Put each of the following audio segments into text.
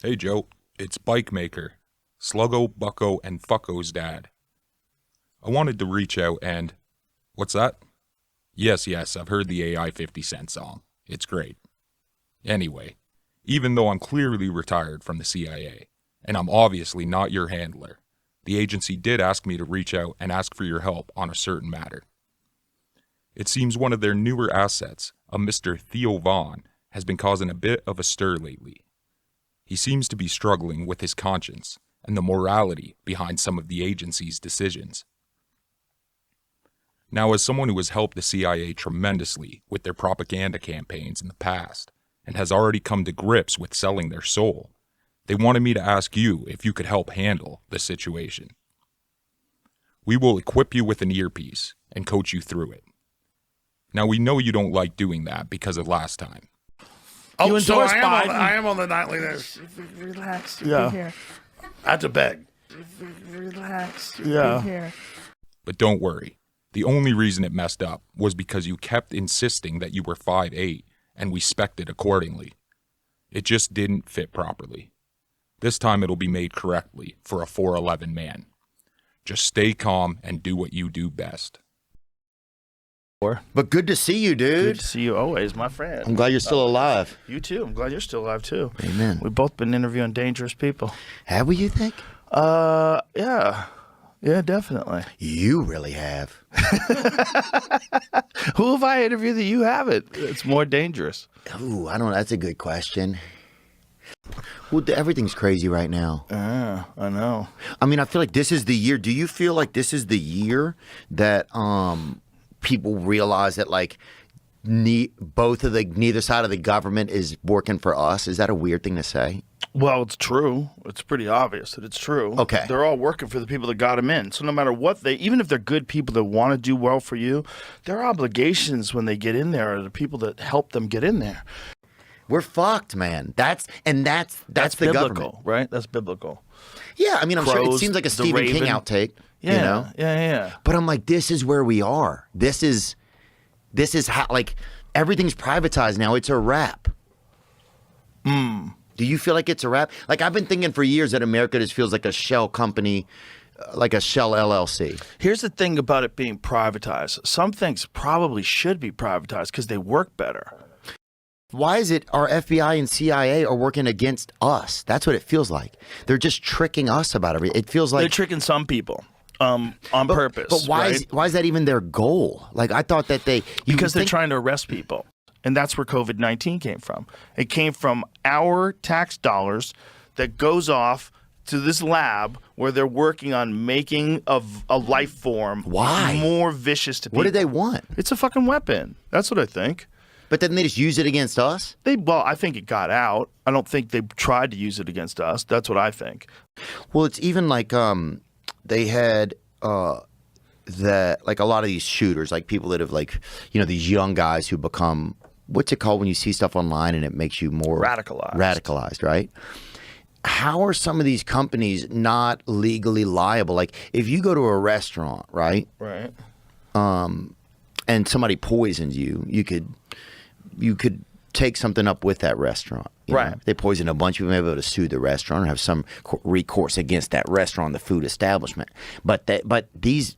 Hey Joe, it's Bike Maker, Sluggo, Bucko, and Fucko's dad. I wanted to reach out and... What's that? Yes, I've heard the AI 50 Cent song. It's great. Anyway, even though I'm clearly retired from the CIA, and I'm obviously not your handler, the agency did ask me to reach out and ask for your help on a certain matter. It seems one of their newer assets, a Mr. Theo has been causing a bit of a stir lately. He seems to be struggling with his conscience and the morality behind some of the agency's decisions. Now, as someone who has helped the CIA tremendously with their propaganda campaigns in the past and has already come to grips with selling their soul, they wanted me to ask you if you could help handle the situation. We will equip you with an earpiece and coach you through it. Now, we know you don't like doing that because of last time. Oh, so I am on the nightly news. Relax. Yeah. Here. I had to beg. Relax. Yeah. Here. But don't worry. The only reason it messed up was because you kept insisting that you were 5'8", and we spec'd it accordingly. It just didn't fit properly. This time it'll be made correctly for a 4'11" man. Just stay calm and do what you do best. But good to see you, dude. Good to see you always, my friend. I'm glad you're still alive. You too. I'm glad you're still alive too. Amen. We've both been interviewing dangerous people. Have we, you think? Yeah. Yeah, definitely. You really have. Who have I interviewed that you haven't? It's more dangerous. Ooh, I don't know. That's a good question. Well, everything's crazy right now. Yeah, I know. I mean, I feel like this is the year. Do you feel like this is the year that people realize that like neither side of the government is working for us? Is that a weird thing to say? Well, it's true. It's pretty obvious that it's true. Okay. They're all working for the people that got them in. So no matter what even if they're good people that want to do well for you, their obligations when they get in there are the people that help them get in there. We're fucked, man. That's the biblical, government, right? That's biblical. Yeah, I mean, I'm sure it Crows, seems like a the Stephen King Raven. outtake. Yeah, you know? yeah. But I'm like, this is where we are. This is how, like, everything's privatized now. It's a wrap. Do you feel like it's a wrap? Like, I've been thinking for years that America just feels like a shell company, like a shell LLC. Here's the thing about it being privatized. Some things probably should be privatized because they work better. Why is it our FBI and CIA are working against us? That's what it feels like. They're just tricking us about everything. It feels like They're tricking some people on purpose. But why right? why is that even their goal? Like, I thought that because they're trying to arrest people. And that's where COVID-19 came from. It came from our tax dollars that goes off to this lab where they're working on making a life form more vicious to people. What do they want? It's a fucking weapon. That's what I think. But then they just use it against us? Well, I think it got out. I don't think they tried to use it against us. That's what I think. Well, it's even like they had that, like, a lot of these shooters, like people that have, like, you know, these young guys who become, what's it called when you see stuff online and it makes you more radicalized, right? How are some of these companies not legally liable? Like, if you go to a restaurant, right? Right. And somebody poisons you, you could take something up with that restaurant. Right. Know? If they poison a bunch of people, may be able to sue the restaurant or have some recourse against that restaurant, the food establishment. But these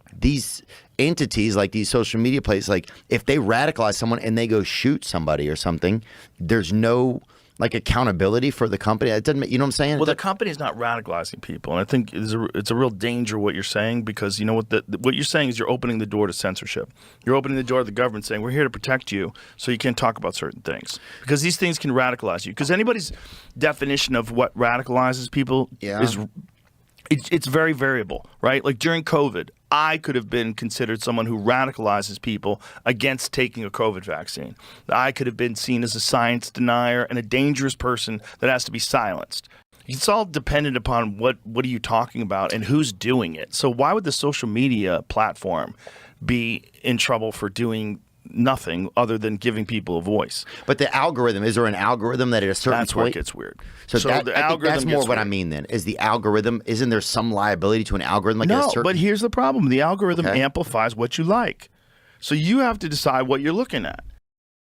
entities, like these social media places, like, if they radicalize someone and they go shoot somebody or something, there's no, like, accountability for the company. It doesn't, you know what I'm saying? Well, the company's not radicalizing people, and I think it's a real danger what you're saying, because you know what you're saying is you're opening the door to censorship. You're opening the door to the government saying, we're here to protect you, so you can't talk about certain things, because these things can radicalize you. Because anybody's definition of what radicalizes people is it's very variable, right? Like during COVID, I could have been considered someone who radicalizes people against taking a COVID vaccine. I could have been seen as a science denier and a dangerous person that has to be silenced. It's all dependent upon what are you talking about and who's doing it. So why would the social media platform be in trouble for doing nothing other than giving people a voice? But the algorithm, is there an algorithm that at a certain That's point? where it gets weird. So the I think algorithm that's more gets what I weird. mean then. Is the algorithm, isn't there some liability to an algorithm? Like, at a No, certain... but here's the problem. The algorithm Okay. amplifies what you like. So you have to decide what you're looking at.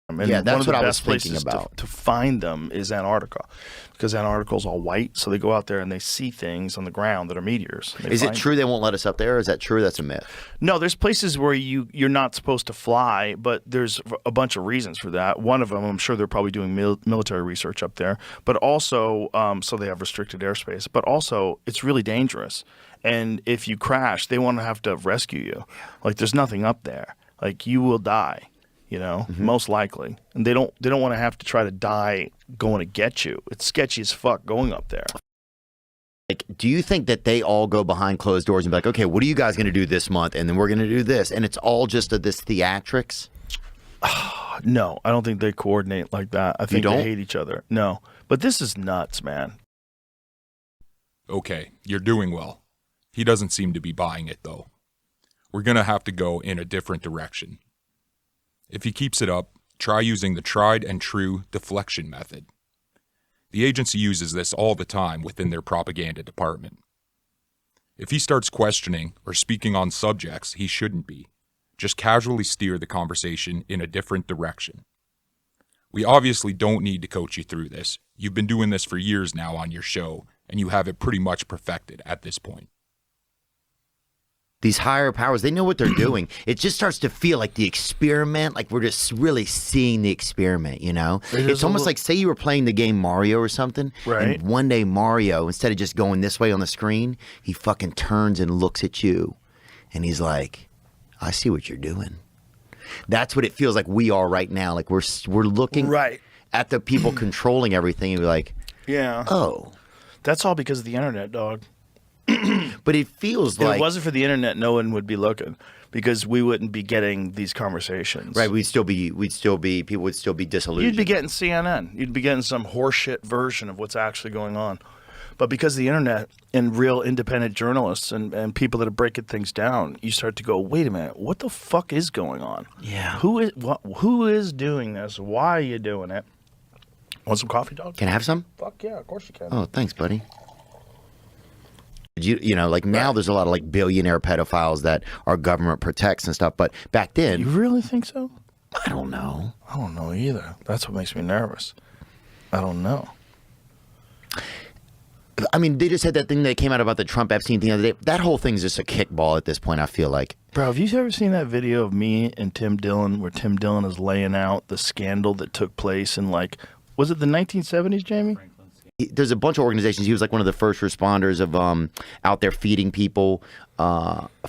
And Yeah, one that's of the what I was best thinking places about. to find them is Antarctica, because Antarctica's all white, so they go out there and they see things on the ground that are meteors. They Is it find true they won't let us up there? Or is that true? That's a myth. No, there's places where you're not supposed to fly, but there's a bunch of reasons for that. One of them, I'm sure they're probably doing military research up there, but also so they have restricted airspace. But also, it's really dangerous, and if you crash, they want to have to rescue you. Like there's nothing up there. Like you will die, most likely, and they don't want to have to try to die going to get you. It's sketchy as fuck going up there. Like, do you think that they all go behind closed doors and be like, okay, what are you guys going to do this month? And then we're going to do this. And it's all just this theatrics? No, I don't think they coordinate like that. I think don't? they hate each other. No, but this is nuts, man. Okay, you're doing well. He doesn't seem to be buying it, though. We're going to have to go in a different direction. If he keeps it up, try using the tried and true deflection method. The agency uses this all the time within their propaganda department. If he starts questioning or speaking on subjects he shouldn't be, just casually steer the conversation in a different direction. We obviously don't need to coach you through this. You've been doing this for years now on your show, and you have it pretty much perfected at this point. These higher powers, they know what they're doing. It just starts to feel like the experiment, like we're just really seeing the experiment, It's almost like, say you were playing the game Mario or something, Right. and one day Mario, instead of just going this way on the screen, he fucking turns and looks at you, and he's like, I see what you're doing. That's what it feels like we are right now. Like we're looking Right. at the people controlling everything and be like, Yeah. oh. That's all because of the internet, dog. But it feels If like... it wasn't for the internet, no one would be looking, because we wouldn't be getting these conversations. Right, people would still be disillusioned. You'd be getting CNN. You'd be getting some horseshit version of what's actually going on. But because of the internet and real independent journalists and people that are breaking things down, you start to go, wait a minute, what the fuck is going on? Yeah. Who is doing this? Why are you doing it? Want some coffee, dog? Can I have some? Fuck yeah, of course you can. Oh, thanks, buddy. Like now there's a lot of like billionaire pedophiles that our government protects and stuff, but back then, You really think so? I don't know. I don't know either. That's what makes me nervous. I don't know. I mean, they just had that thing that came out about the Trump Epstein thing the other day. That whole thing's just a kickball at this point, I feel like. Bro, have you ever seen that video of me and Tim Dillon where Tim Dillon is laying out the scandal that took place in was it the 1970s, Jamie? There's a bunch of organizations. He was like one of the first responders of out there feeding people,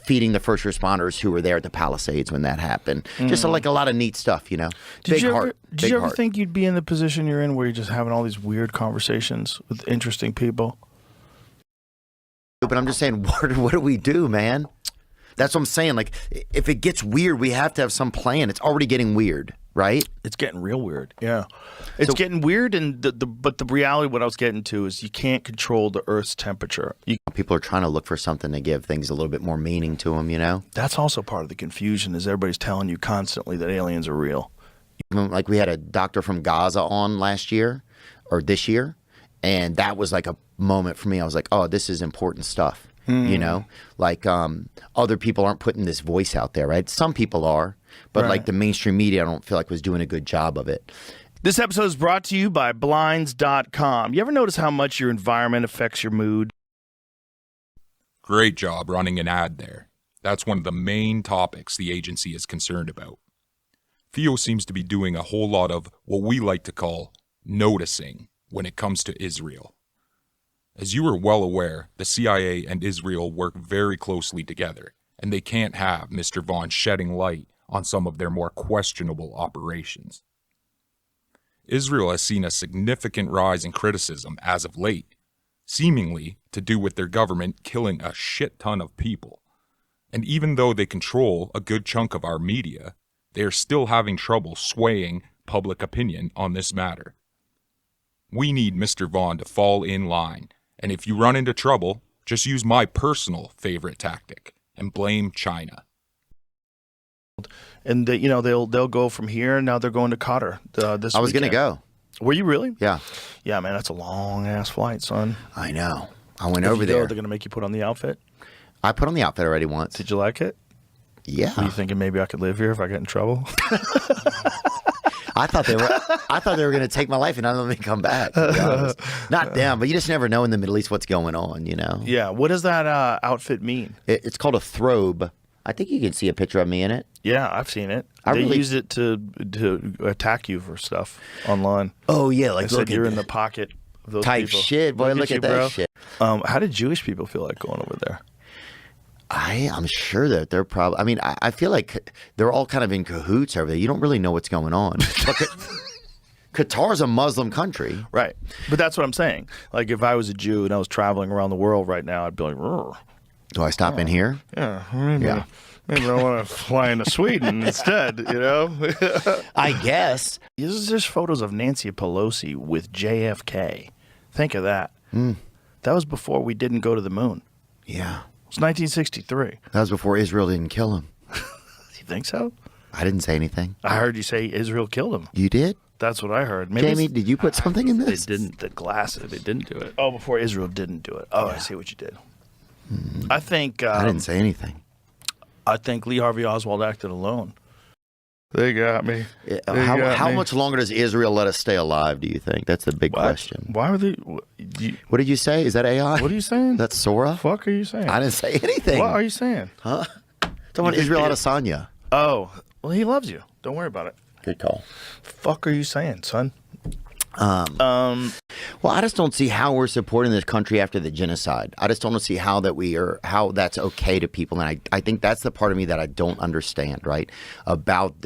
feeding the first responders who were there at the Palisades when that happened. Just like a lot of neat stuff, Did Big you heart. ever, did big you ever heart. think you'd be in the position you're in where you're just having all these weird conversations with interesting people? But I'm just saying, what do we do, man? That's what I'm saying. Like, if it gets weird, we have to have some plan. It's already getting weird, right? It's getting real weird. Yeah. It's getting weird, and but the reality, what I was getting to is you can't control the Earth's temperature. People are trying to look for something to give things a little bit more meaning to them, That's also part of the confusion, is everybody's telling you constantly that aliens are real. Like we had a doctor from Gaza on last year or this year, and that was like a moment for me. I was like, oh, this is important stuff. Like other people aren't putting this voice out there, right? Some people are, but Right. like the mainstream media, I don't feel like was doing a good job of it. This episode is brought to you by Blinds.com. You ever notice how much your environment affects your mood? Great job running an ad there. That's one of the main topics the agency is concerned about. Theo seems to be doing a whole lot of what we like to call noticing when it comes to Israel. As you are well aware, the CIA and Israel work very closely together, and they can't have Mr. Vaughn shedding light on some of their more questionable operations. Israel has seen a significant rise in criticism as of late, seemingly to do with their government killing a shit ton of people. And even though they control a good chunk of our media, they are still having trouble swaying public opinion on this matter. We need Mr. Vaughn to fall in line, and if you run into trouble, just use my personal favorite tactic and blame China. And they'll go from here, and now they're going to Qatar this I was going to weekend. go. Were you really? Yeah, Yeah, man, that's a long-ass flight, son. I know. I went If over you go, there. they're going to make you put on the outfit. I put on the outfit already once. Did you like it? Yeah. Were you thinking maybe I could live here if I get in trouble? I thought they were going to take my life and not let me come back. To be honest. Not them, but you just never know in the Middle East what's going on. You know. Yeah. What does that outfit mean? It's called a throbe. I think you can see a picture of me in it. Yeah, I've seen it. I They really- used it to attack you for stuff online. Oh yeah, I like said look you're at in the pocket of those type people. shit, boy. Look you, at that bro. shit. How did Jewish people feel like going over there? I'm sure that they're probably. I mean, I feel like they're all kind of in cahoots over there. You don't really know what's going on. But Qatar's a Muslim country. Right. But that's what I'm saying. Like, if I was a Jew and I was traveling around the world right now, I'd be like, "Rrr. Do I stop in here? Yeah, Yeah. maybe I want to fly into Sweden instead, you know? I guess. There's photos of Nancy Pelosi with JFK. Think of that. That was before we didn't go to the moon. Yeah. It was 1963. That was before Israel didn't kill him. You think so? I didn't say anything. I heard you say Israel killed him. You did? That's what I heard. Maybe Jamie, it's- did you put something in They this? didn't. The glasses. They didn't do it. Oh, before Israel didn't do it. Oh, I see what you did. I think I didn't say anything. I think Lee Harvey Oswald acted alone. They got me. How much longer does Israel let us stay alive, do you think? That's the big What? question. Why are they? What did you say? Is that AI? What are you saying? That's Sora? fuck are you saying? I didn't say anything. What are you saying? Talking about Israel Adesanya. Oh, well, he loves you. Don't worry about it. Good call. Fuck are you saying, son? Well, I just don't see how we're supporting this country after the genocide. I just don't see how that's okay to people. And I think that's the part of me that I don't understand, right? About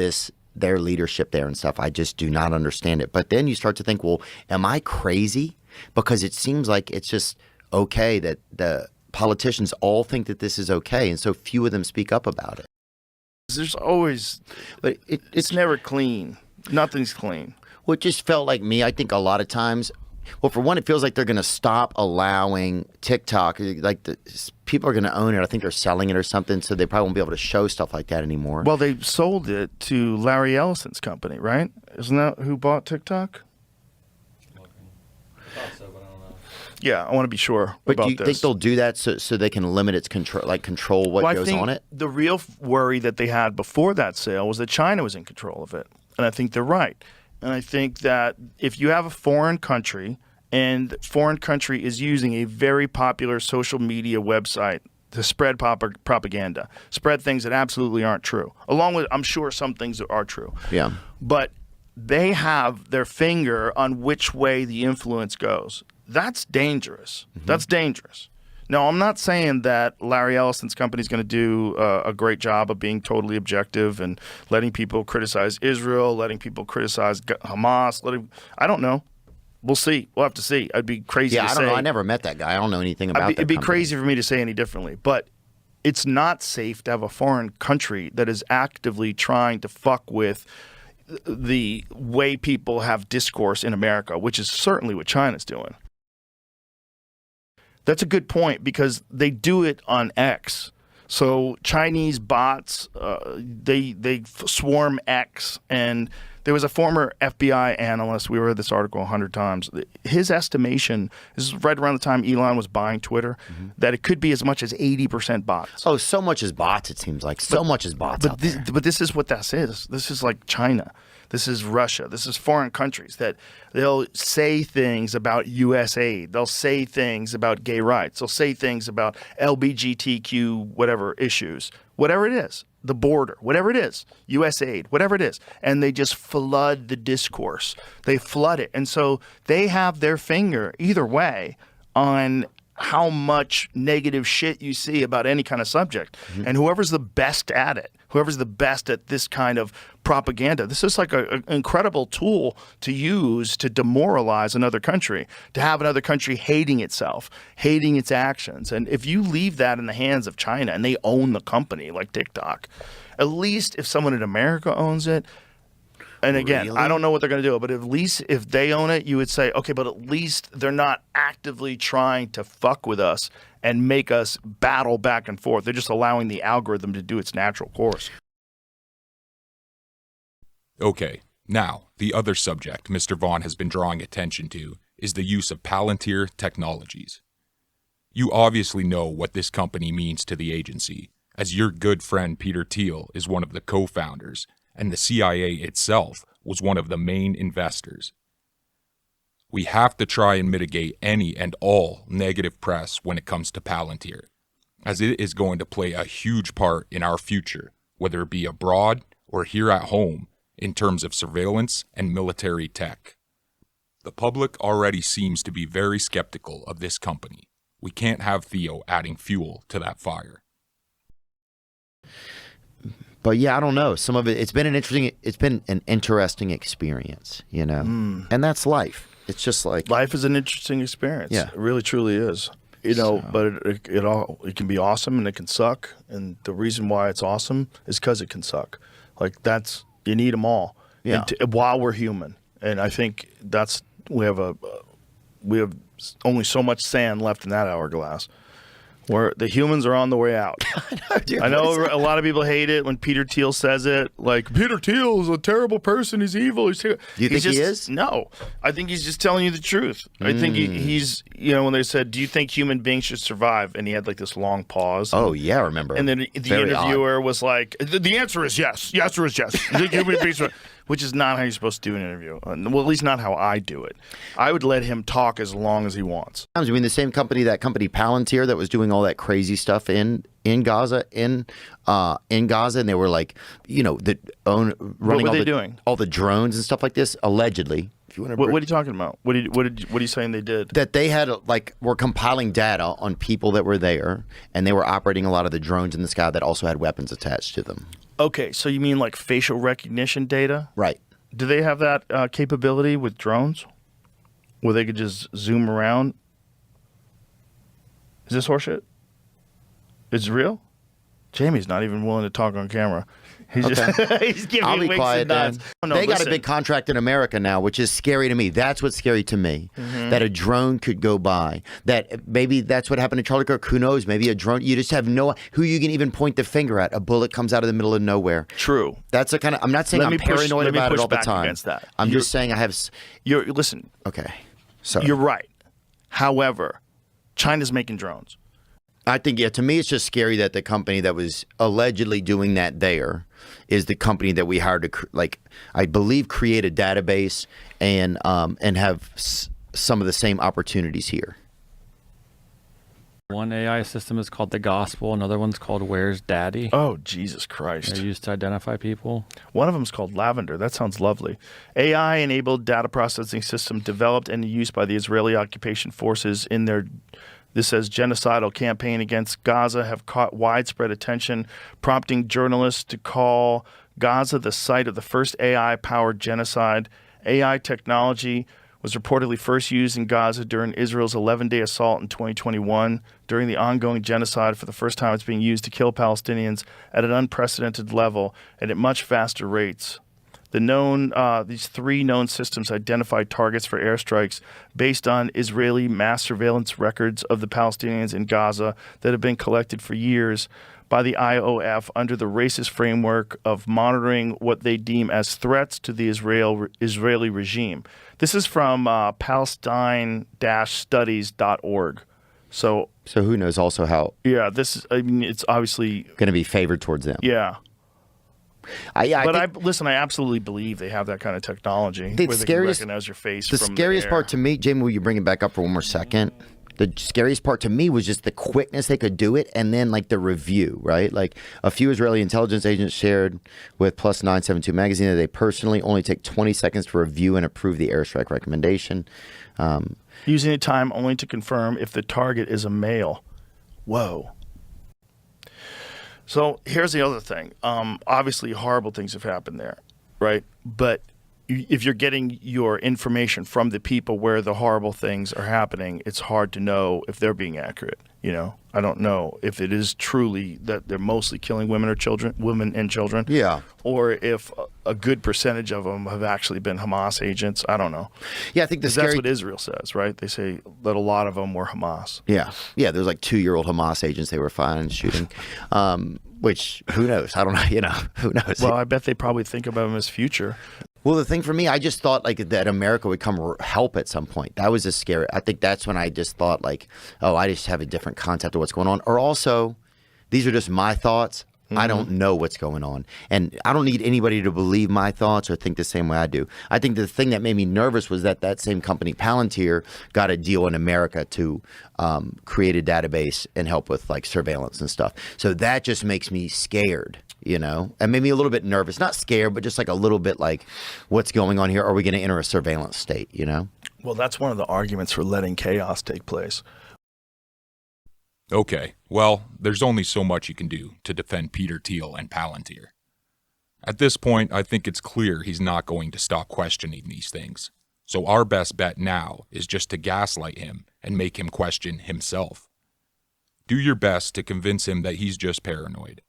their leadership there and stuff. I just do not understand it. But then you start to think, well, am I crazy? Because it seems like it's just okay that the politicians all think that this is okay. And so few of them speak up about it. There's always, But it's never clean. Nothing's clean. Well, it just felt like me. I think a lot of times, well, for one, it feels like they're going to stop allowing TikTok. Like people are going to own it. I think they're selling it or something, so they probably won't be able to show stuff like that anymore. Well, they sold it to Larry Ellison's company, right? Isn't that who bought TikTok? Yeah, I want to be sure but about do you this. think they'll do that so they can limit its control what Well, goes I think on it? the real worry that they had before that sale was that China was in control of it. And I think they're right. And I think that if you have a foreign country and foreign country is using a very popular social media website to spread propaganda, spread things that absolutely aren't true, along with, I'm sure, some things that are true. Yeah. But they have their finger on which way the influence goes. That's dangerous. That's dangerous. Now, I'm not saying that Larry Ellison's company is going to do a great job of being totally objective and letting people criticize Israel, letting people criticize Hamas. I don't know. We'll see. We'll have to see. I'd be crazy Yeah, to I say. don't know. I never met that guy. I don't know anything about that It'd be company. crazy for me to say any differently. But it's not safe to have a foreign country that is actively trying to fuck with the way people have discourse in America, which is certainly what China's doing. That's a good point because they do it on X. So Chinese bots, they swarm X. And there was a former FBI analyst. We read this article 100 times. His estimation, this is right around the time Elon was buying Twitter, that it could be as much as 80% bots. Oh, so much is bots, it seems like. So much is bots out there. But this is what this is. This is like China. This is Russia. This is foreign countries that they'll say things about U.S. aid. They'll say things about gay rights. They'll say things about LGBTQ whatever issues, whatever it is, the border, whatever it is, U.S. aid, whatever it is. And they just flood the discourse. They flood it. And so they have their finger either way on how much negative shit you see about any kind of subject. And whoever's the best at it, whoever's the best at this kind of propaganda, this is like an incredible tool to use to demoralize another country, to have another country hating itself, hating its actions. And if you leave that in the hands of China and they own the company like TikTok, at least if someone in America owns it, and again, Really? I don't know what they're going to do, but at least if they own it, you would say, okay, but at least they're not actively trying to fuck with us and make us battle back and forth. They're just allowing the algorithm to do its natural course. Okay, now, the other subject Mr. Vaughn has been drawing attention to is the use of Palantir Technologies. You obviously know what this company means to the agency, as your good friend Peter Thiel is one of the co-founders, and the CIA itself was one of the main investors. We have to try and mitigate any and all negative press when it comes to Palantir, as it is going to play a huge part in our future, whether it be abroad or here at home, in terms of surveillance and military tech. The public already seems to be very skeptical of this company. We can't have Theo adding fuel to that fire. But yeah, I don't know. Some of it's been an interesting experience, you know, and that's life. It's just like Life is an interesting experience. Yeah. It really, truly is. You know, but it can be awesome and it can suck. And the reason why it's awesome is because it can suck. Like you need them all. Yeah. And while we're human, and I think we have only so much sand left in that hourglass. Where the humans are on the way out. I know a lot of people hate it when Peter Thiel says it. Like, Peter Thiel is a terrible person. He's evil. Do you think he is? No. I think he's just telling you the truth. I think he's, when they said, do you think human beings should survive? And he had like this long pause. Oh, yeah, I remember. And then the interviewer was like, the answer is yes. The answer is yes. You think human beings should, which is not how you're supposed to do an interview. Well, at least not how I do it. I would let him talk as long as he wants. I mean, the same company, Palantir, that was doing all that crazy stuff in Gaza, in Gaza, and they were like, running all the drones and stuff like this, allegedly. If you want to, what are you talking about? What are you saying they did? That they had were compiling data on people that were there, and they were operating a lot of the drones in the sky that also had weapons attached to them. Okay, so you mean like facial recognition data? Right. Do they have that capability with drones? Where they could just zoom around? Is this horseshit? Is it real? Jamie's not even willing to talk on camera. He's he's giving I'll me be winks quiet and nods. then. Oh, no, they got a listen. big contract in America now, which is scary to me. That's what's scary to me. That a drone could go by. That maybe that's what happened to Charlie Kirk. Who knows? Maybe a drone. You just have who you can even point the finger at. A bullet comes out of the middle of nowhere. True. That's a kind of. I'm not saying I'm paranoid about it all the time. Against that. I'm just saying I have. Listen. Okay. So you're right. However, China's making drones. I think, to me, it's just scary that the company that was allegedly doing that there is the company that we hired to, I believe, create a database and have some of the same opportunities here. One AI system is called the Gospel. Another one's called Where's Daddy? Oh, Jesus Christ. They're used to identify people. One of them is called Lavender. That sounds lovely. AI-enabled data processing system developed and used by the Israeli occupation forces in their... This says genocidal campaign against Gaza have caught widespread attention, prompting journalists to call Gaza the site of the first AI-powered genocide. AI technology was reportedly first used in Gaza during Israel's 11-day assault in 2021. During the ongoing genocide, for the first time, it's being used to kill Palestinians at an unprecedented level and at much faster rates. These three known systems identified targets for airstrikes based on Israeli mass surveillance records of the Palestinians in Gaza that have been collected for years by the IOF under the racist framework of monitoring what they deem as threats to the Israeli regime. This is from Palestine-studies.org. So who knows also how? Yeah, it's obviously going to be favored towards them. Yeah. I absolutely believe they have that kind of technology where they can recognize your face from the scariest part to me, Jamie, will you bring it back up for one more second? The scariest part to me was just the quickness they could do it, and then the review, right? Like a few Israeli intelligence agents shared with Plus 972 magazine that they personally only take 20 seconds to review and approve the airstrike recommendation. Using the time only to confirm if the target is a male. Whoa. So here's the other thing. Obviously, horrible things have happened there, right? But if you're getting your information from the people where the horrible things are happening, it's hard to know if they're being accurate. I don't know if it is truly that they're mostly killing women and children. Yeah. Or if a good percentage of them have actually been Hamas agents. I don't know. Yeah, I think that's what Israel says, right? They say that a lot of them were Hamas. Yeah. Yeah, there's 2-year-old Hamas agents they were finding and shooting. Which, who knows? I don't know, who knows? Well, I bet they probably think about them as future. Well, the thing for me, I just thought that America would come help at some point. That was a scary. I think that's when I just thought I just have a different concept of what's going on. Or also, these are just my thoughts. I don't know what's going on. And I don't need anybody to believe my thoughts or think the same way I do. I think the thing that made me nervous was that same company, Palantir, got a deal in America to create a database and help with like surveillance and stuff. So that just makes me scared, you know, and made me a little bit nervous. Not scared, but just like a little bit like, what's going on here? Are we going to enter a surveillance state, you know? Well, that's one of the arguments for letting chaos take place. Okay, well, there's only so much you can do to defend Peter Thiel and Palantir. At this point, I think it's clear he's not going to stop questioning these things. So our best bet now is just to gaslight him and make him question himself. Do your best to convince him that he's just paranoid.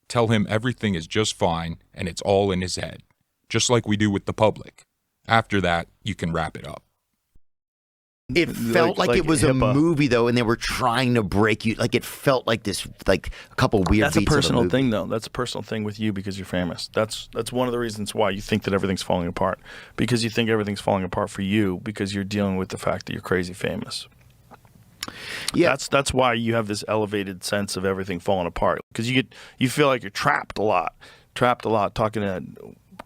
Tell him everything is just fine and it's all in his head, just like we do with the public. After that, you can wrap it up. It felt like it was HIPAA. a movie though, and they were trying to break you. Like it felt like this, like a couple weird. That's a beats of personal movie. thing, though. That's a personal thing with you because you're famous. That's one of the reasons why you think that everything's falling apart. Because you think everything's falling apart for you because you're dealing with the fact that you're crazy famous. Yeah, That's why you have this elevated sense of everything falling apart. Because you feel like you're trapped a lot talking to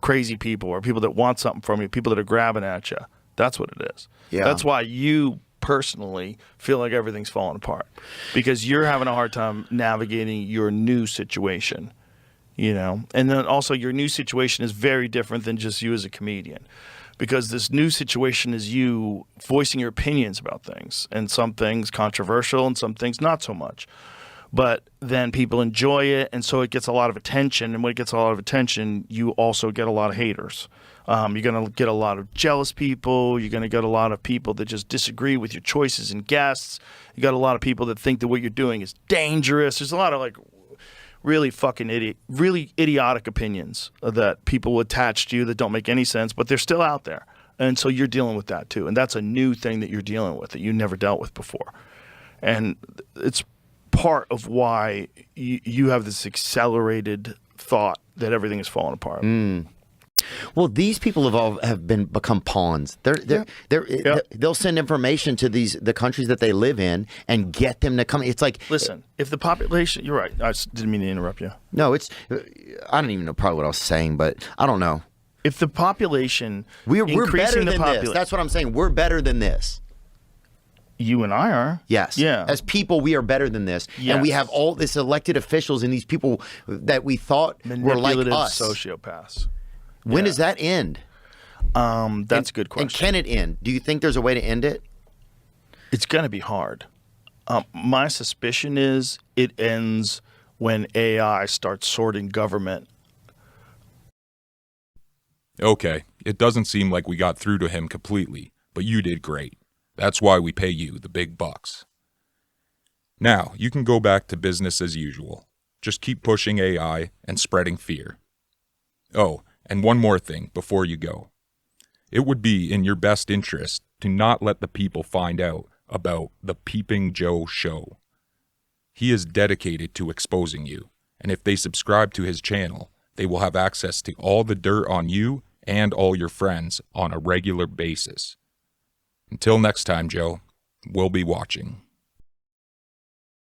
crazy people or people that want something from you, people that are grabbing at you. That's what it is. Yeah. That's why you personally feel like everything's falling apart because you're having a hard time navigating your new situation, you know? And then also your new situation is very different than just you as a comedian because this new situation is you voicing your opinions about things and some things controversial and some things not so much. But then people enjoy it, and so it gets a lot of attention. And when it gets a lot of attention, you also get a lot of haters. You're going to get a lot of jealous people. You're going to get a lot of people that just disagree with your choices and guests. You got a lot of people that think that what you're doing is dangerous. There's a lot of like really fucking really idiotic opinions that people attach to you that don't make any sense, but they're still out there. And so you're dealing with that too. And that's a new thing that you're dealing with that you never dealt with before. And it's part of why you have this accelerated thought that everything is falling apart. Well, these people have become pawns. They'll send information to the countries that they live in and get them to come. It's like, Listen, if the population, you're right. I didn't mean to interrupt you. no, it's I don't even know probably what I was saying, but I don't know. If the population, We're increasing better than this. That's what I'm saying. We're better than this. You and I are. Yes. Yeah. As people, we are better than this, and we Yes. have all this elected officials and these people that we thought were like Manipulative us. sociopaths. When does that end? That's a good question. And can it end? Do you think there's a way to end it? It's going to be hard. My suspicion is it ends when AI starts sorting government. Okay, it doesn't seem like we got through to him completely, but you did great. That's why we pay you the big bucks. Now, you can go back to business as usual. Just keep pushing AI and spreading fear. Oh, and one more thing before you go. It would be in your best interest to not let the people find out about the Peeping Joe show. He is dedicated to exposing you, and if they subscribe to his channel, they will have access to all the dirt on you and all your friends on a regular basis. Until next time, Joe, we'll be watching.